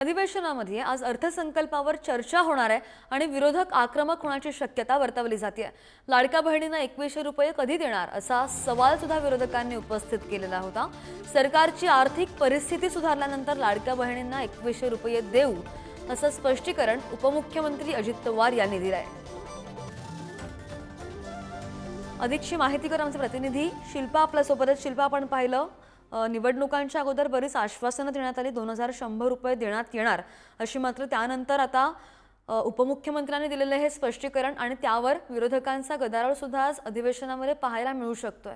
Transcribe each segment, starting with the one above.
अधिवेशनामध्ये आज अर्थसंकल्पावर चर्चा होणार आहे आणि विरोधक आक्रमक होण्याची शक्यता वर्तवली जाते। लाडक्या बहिणींना 2100 रुपये कधी देणार असा सवाल सुद्धा विरोधकांनी उपस्थित केलेला होता। सरकारची आर्थिक परिस्थिती सुधारल्यानंतर लाडक्या बहिणींना 2100 रुपये देऊ असं स्पष्टीकरण उपमुख्यमंत्री अजित पवार यांनी दिलं आहे। अधिकची माहिती कर आमचे प्रतिनिधी शिल्पा आपल्या सोबतच। शिल्पा, आपण पाहिलं निवडणुकांच्या अगोदर बरीच आश्वासनं देण्यात आली, 2100 रुपये देण्यात येणार अशी, मात्र त्यानंतर आता उपमुख्यमंत्र्यांनी दिलेले हे स्पष्टीकरण आणि त्यावर विरोधकांचा गदारोळ सुद्धा आज अधिवेशनामध्ये पाहायला मिळू शकतोय।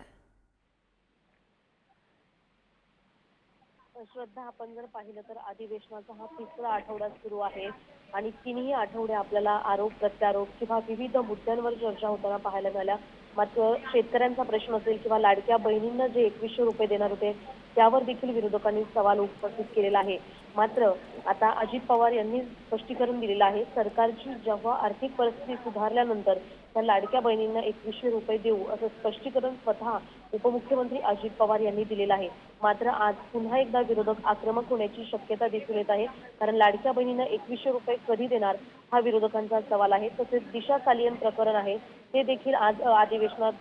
श्रद्धा, आपण जर पाहिलं तर अधिवेशनाचा हा तिसरा आठवडा सुरू आहे आणि तिन्ही आठवडे आपल्याला आरोप प्रत्यारोप किंवा विविध मुद्द्यांवर चर्चा होताना पाहायला मिळाल्या। मात्र शेतकऱ्यांचा प्रश्न असेल किंवा लाडक्या बहिणींना जे 2100 रुपये देणार होते त्यावर देखील विरोधकांनी सवाल उपस्थित केलेला आहे। मात्र आता अजित पवार यांनी स्पष्टीकरण दिलेलं आहे, सरकारची जेव्हा आर्थिक परिस्थिती सुधारल्यानंतर त्या लाडक्या बहिणींना 2100 रुपये देऊ असं स्पष्टीकरण स्वतः उपमुख्यमंत्री अजित पवार यांनी दिलेलं आहे। मात्र आज पुन्हा एकदा विरोधक आक्रमक होण्याची शक्यता दिसून येत आहे, कारण लाडक्या बहिणींना 2100 रुपये कधी देणार हा विरोधकांचा सवाल आहे। तसेच दिशा सालियन प्रकरण आहे ते देखील आज अधिवेशनात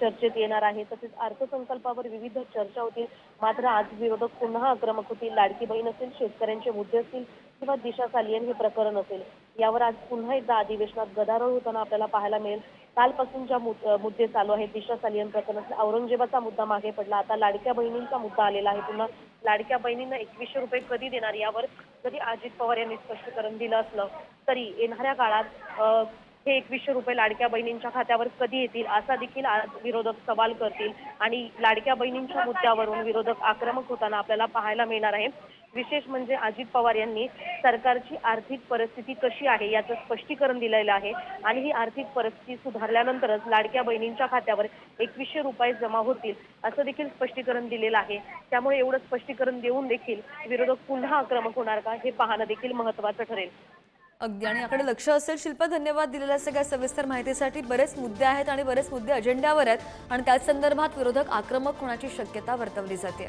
चर्चेत येणार आहे। तसेच अर्थसंकल्पावर विविध चर्चा होतील, मात्र आज विरोधक पुन्हा आक्रमक होतील। लाडकी बहीण असेल, शेतकऱ्यांचे मुद्दे असतील किंवा दिशा सालियन हे प्रकरण असेल, यावर आज पुन्हा एकदा अधिवेशनात गदारोळ होताना आपल्याला पाहायला मिळेल। कालपासून ज्या मुद्दे चालू आहेत, दिशा सालियन प्रकरण, औरंगजेबाचा मुद्दा मागे पडला, आता लाडक्या बहिणींचा मुद्दा आलेला आहे। पुन्हा लाडक्या बहिणींना 2100 रुपये कधी देणार यावर जरी अजित पवार यांनी स्पष्टीकरण दिलं असलं तरी येणाऱ्या काळात हे 2100 रुपये लाडक्या बहिणींच्या खात्यावर कधी येतील असा देखील आज विरोधक सवाल करतील आणि लाडक्या बहिणींच्या मुद्द्यावरून विरोधक आक्रमक होताना आपल्याला पाहायला मिळणार आहे। विशेष म्हणजे अजित पवार यांनी सरकारची आर्थिक परिस्थिती कशी आहे याचं स्पष्टीकरण दिलेलं आहे आणि ही आर्थिक परिस्थिती सुधारल्यानंतरच लाडक्या बहिणींच्या खात्यावर 2100 रुपये जमा होतील असं देखील स्पष्टीकरण दिलेलं आहे। त्यामुळे एवढं स्पष्टीकरण देऊन देखील विरोधक पुन्हा आक्रमक होणार का हे पाहणं देखील महत्त्वाचं ठरेल। अगदी, आणि याकडे लक्ष असेल। शिल्पा, धन्यवाद दिलेल्या सगळ्या सविस्तर माहितीसाठी। बरेच मुद्दे आहेत आणि बरेच मुद्दे अजेंड्यावर आहेत आणि त्याच संदर्भात विरोधक आक्रमक होण्याची शक्यता वर्तवली जाते।